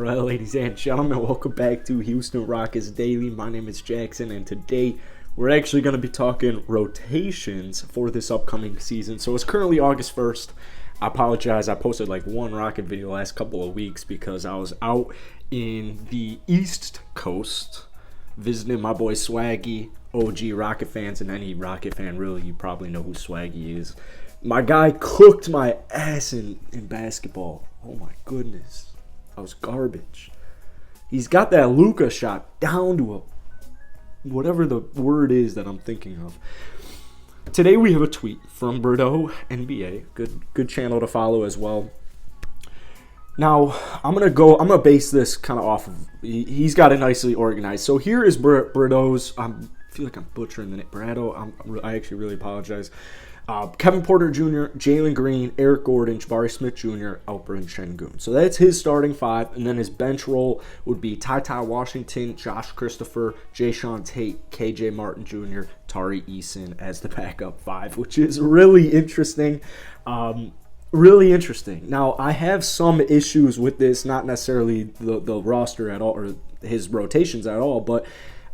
right, ladies and gentlemen, welcome back to Houston Rockets Daily. My name is Jackson, and today we're actually going to be talking rotations for this upcoming season. So it's currently August 1st. I apologize, I posted like one Rocket video last couple of weeks because I was out in the East Coast visiting my boy Swaggy. OG Rocket fans, and any Rocket fan really, you probably know who Swaggy is. My guy cooked my ass in basketball. Oh my goodness. I was garbage. He's got that Luka shot down to a whatever the word is that I'm thinking of. Today we have a tweet from Birdo NBA. Good channel to follow as well. Now, I'm gonna base this kind of off of, he's got it nicely organized. So here is Birdo's, I feel like I'm butchering the name, Brado, I actually really apologize. Kevin Porter Jr., Jalen Green, Eric Gordon, Jabari Smith Jr., Alperen Sengun. So that's his starting five, and then his bench role would be Tate Washington, Josh Christopher, Jae'Sean Tate, KJ Martin Jr., Tari Eason as the backup five, which is really interesting. Really interesting. Now, I have some issues with this, not necessarily the roster at all, or his rotations at all, but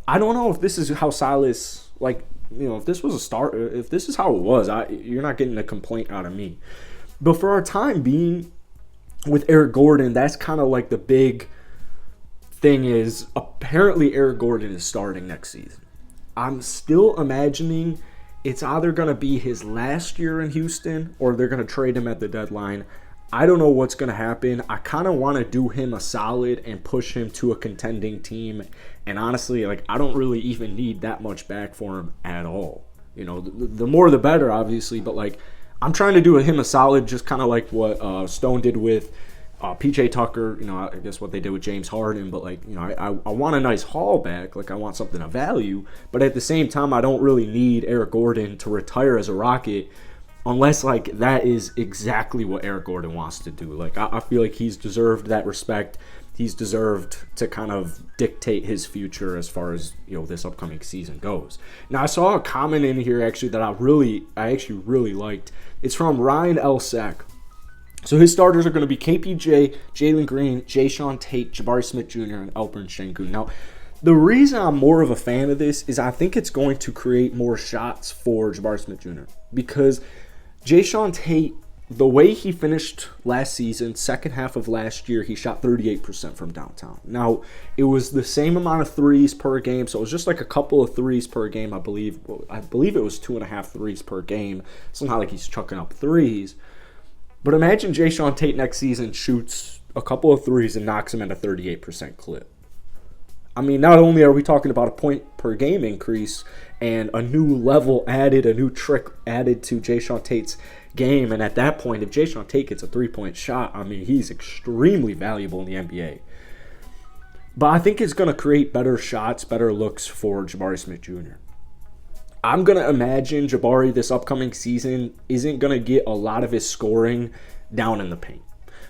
I don't know if this is how Silas, if this was a start, if this is how it was, you're not getting a complaint out of me. But for our time being with Eric Gordon, that's kind of like the big thing is apparently Eric Gordon is starting next season. I'm still imagining it's either going to be his last year in Houston or they're going to trade him at the deadline. I don't know what's going to happen. I kind of want to do him a solid and push him to a contending team. And honestly, I don't really even need that much back for him at all. You know, the more the better, obviously. But, I'm trying to do him a solid, just kind of like what Stone did with P.J. Tucker. You know, I guess what they did with James Harden. But, I want a nice haul back. I want something of value. But at the same time, I don't really need Eric Gordon to retire as a Rocket unless, that is exactly what Eric Gordon wants to do. I feel like he's deserved that respect. He's deserved to kind of dictate his future as far as, this upcoming season goes. Now, I saw a comment in here, actually, that I actually really liked. It's from Ryan Elsack. So his starters are going to be KPJ, Jalen Green, Jae'Sean Tate, Jabari Smith Jr., and Alperen Sengun. Now, the reason I'm more of a fan of this is I think it's going to create more shots for Jabari Smith Jr. because Jae'Sean Tate, the way he finished last season, second half of last year, he shot 38% from downtown. Now, it was the same amount of threes per game, so it was just a couple of threes per game, I believe. I believe it was 2.5 threes per game. It's not like he's chucking up threes. But imagine Jae'Sean Tate next season shoots a couple of threes and knocks him at a 38% clip. I mean, not only are we talking about a point per game increase and a new level added, a new trick added to Jae'Sean Tate's game, and at that point, if Jae'Sean Tate gets a three-point shot, I mean, he's extremely valuable in the NBA. But I think it's going to create better shots, better looks for Jabari Smith Jr. I'm going to imagine Jabari this upcoming season isn't going to get a lot of his scoring down in the paint.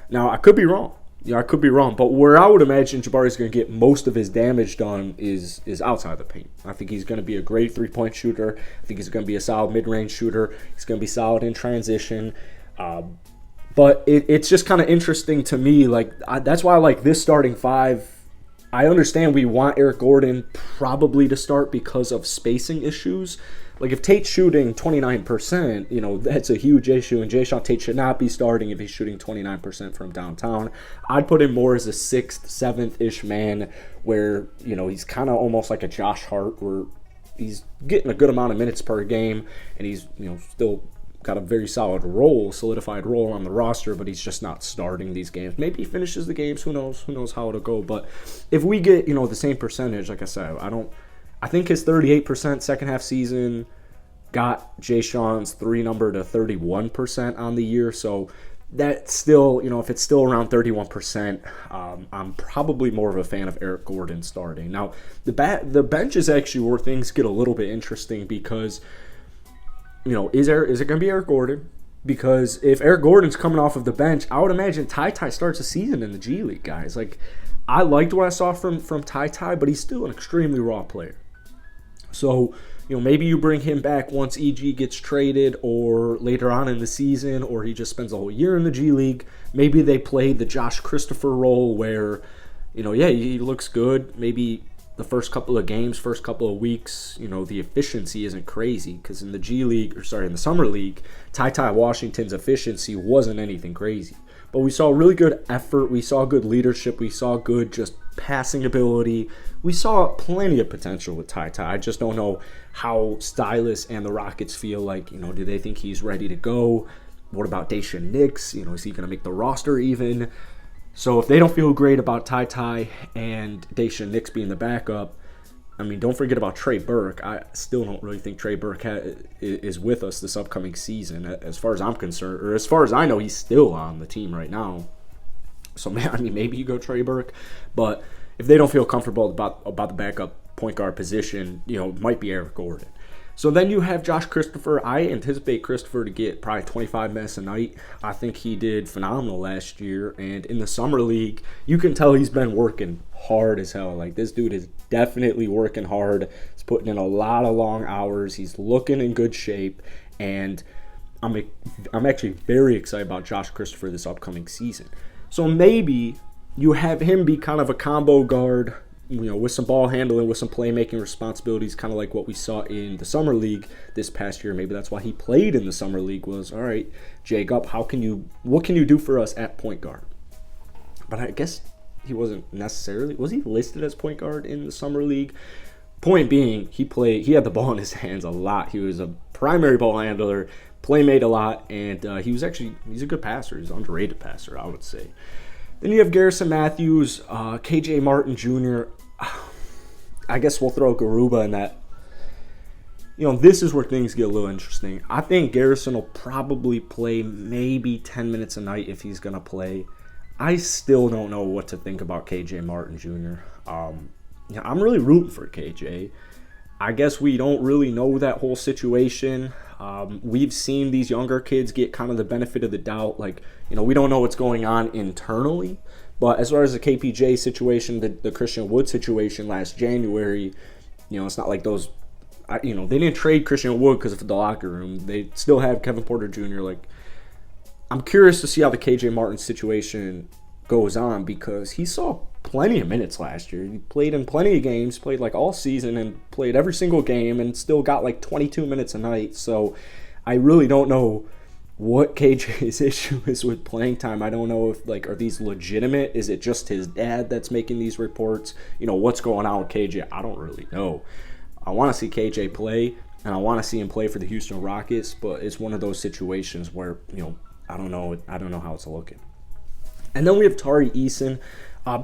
Now, I could be wrong. I could be wrong, but where I would imagine Jabari's going to get most of his damage done is outside the paint. I think he's going to be a great three-point shooter. I think he's going to be a solid mid-range shooter. He's going to be solid in transition. But it's just kind of interesting to me. That's why I like this starting five. I understand we want Eric Gordon probably to start because of spacing issues. If Tate's shooting 29%, that's a huge issue, and Jae'Sean Tate should not be starting if he's shooting 29% from downtown. I'd put him more as a 6th, 7th-ish man where, he's kind of almost like a Josh Hart where he's getting a good amount of minutes per game, and he's, still got a very solid role, solidified role on the roster, but he's just not starting these games. Maybe he finishes the games, who knows? Who knows how it'll go, but if we get, the same percentage, like I said, I think his 38% second half season got Jae'Sean's three number to 31% on the year. So that's still, if it's still around 31%, I'm probably more of a fan of Eric Gordon starting. Now, the bench is actually where things get a little bit interesting because, is it going to be Eric Gordon? Because if Eric Gordon's coming off of the bench, I would imagine Tate starts the season in the G League, guys. I liked what I saw from Tate, but he's still an extremely raw player. So, maybe you bring him back once EG gets traded or later on in the season, or he just spends a whole year in the G League. Maybe they play the Josh Christopher role where Yeah, he looks good. Maybe the first couple of games, first couple of weeks, the efficiency isn't crazy because in the in the Summer League, Tate Washington's efficiency wasn't anything crazy. But we saw really good effort. We saw good leadership. We saw good just passing ability. We saw plenty of potential with Tate. I just don't know how Stylus and the Rockets feel like, do they think he's ready to go? What about Daishen Nix? Is he going to make the roster even? So if they don't feel great about Tate and Daishen Nix being the backup, don't forget about Trey Burke. I still don't really think Trey Burke is with us this upcoming season, as far as I'm concerned, or as far as I know, he's still on the team right now. So maybe you go Trey Burke, but if they don't feel comfortable about the backup point guard position, it might be Eric Gordon. So then you have Josh Christopher. I anticipate Christopher to get probably 25 minutes a night. I think he did phenomenal last year. And in the Summer League, you can tell he's been working hard as hell. Like, this dude is definitely working hard. He's putting in a lot of long hours. He's looking in good shape. And I'm actually very excited about Josh Christopher this upcoming season. So maybe you have him be kind of a combo guard, with some ball handling, with some playmaking responsibilities, kind of like what we saw in the Summer League this past year. Maybe that's why he played in the Summer League was, all right, Jacob, what can you do for us at point guard? But I guess he wasn't necessarily, was he listed as point guard in the Summer League? Point being, he had the ball in his hands a lot. He was a primary ball handler, playmate a lot, and he's a good passer. He's an underrated passer, I would say. Then you have Garrison Matthews, KJ Martin Jr. I guess we'll throw Garuba in that. This is where things get a little interesting. I think Garrison will probably play maybe 10 minutes a night if he's going to play. I still don't know what to think about KJ Martin Jr. I'm really rooting for KJ. I guess we don't really know that whole situation. We've seen these younger kids get kind of the benefit of the doubt. Like, we don't know what's going on internally. But as far as the KPJ situation, the Christian Wood situation last January, it's not like those, they didn't trade Christian Wood because of the locker room. They still have Kevin Porter Jr. Like, I'm curious to see how the KJ Martin situation goes on because he saw plenty of minutes last year. He played in plenty of games, played like all season and played every single game and still got like 22 minutes a night. So I really don't know what KJ's issue is with playing time. I don't know if, are these legitimate? Is it just his dad that's making these reports? what's going on with KJ? I don't really know. I want to see KJ play, and I want to see him play for the Houston Rockets, but it's one of those situations where, I don't know how it's looking. And then we have Tari Eason.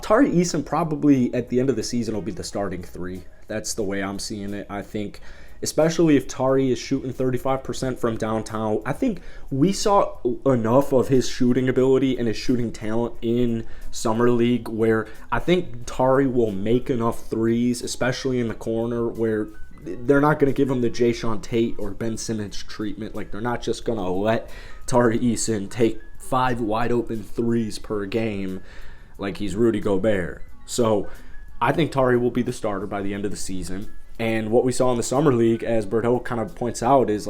Tari Eason probably at the end of the season will be the starting three. That's the way I'm seeing it. I think, especially if Tari is shooting 35% from downtown, I think we saw enough of his shooting ability and his shooting talent in Summer League where I think Tari will make enough threes, especially in the corner, where they're not going to give him the Jayshawn Tate or Ben Simmons treatment. Like, they're not just going to let Tari Eason take 5 wide open threes per game like he's Rudy Gobert. So I think Tari will be the starter by the end of the season. And what we saw in the Summer League, as Birdo kind of points out, is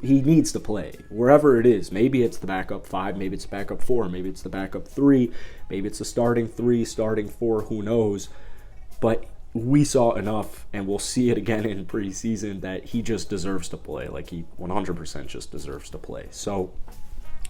he needs to play wherever it is. Maybe it's the backup 5, maybe it's the backup 4, maybe it's the backup 3, maybe it's the starting 3, starting 4, who knows. But we saw enough, and we'll see it again in preseason, that he just deserves to play. Like, he 100% just deserves to play. So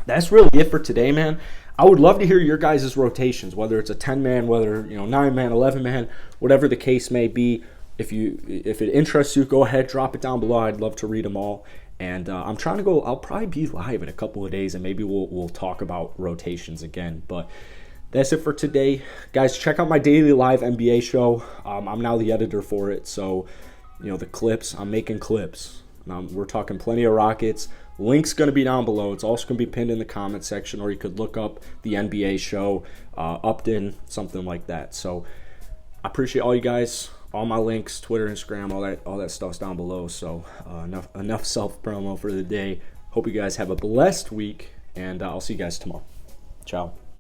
that's really it for today, man. I would love to hear your guys' rotations, whether it's a 10-man, whether 9-man, 11-man, whatever the case may be. If it interests you, go ahead, drop it down below. I'd love to read them all. And I'm trying to go. I'll probably be live in a couple of days, and maybe we'll talk about rotations again. But that's it for today, guys. Check out my daily live NBA show. I'm now the editor for it, so the clips. I'm making clips. We're talking plenty of Rockets. Link's going to be down below. It's also going to be pinned in the comment section, or you could look up the NBA show, Upton, something like that. So I appreciate all you guys. All my links, Twitter, Instagram, all that stuff's down below. So enough self-promo for the day. Hope you guys have a blessed week, and I'll see you guys tomorrow. Ciao.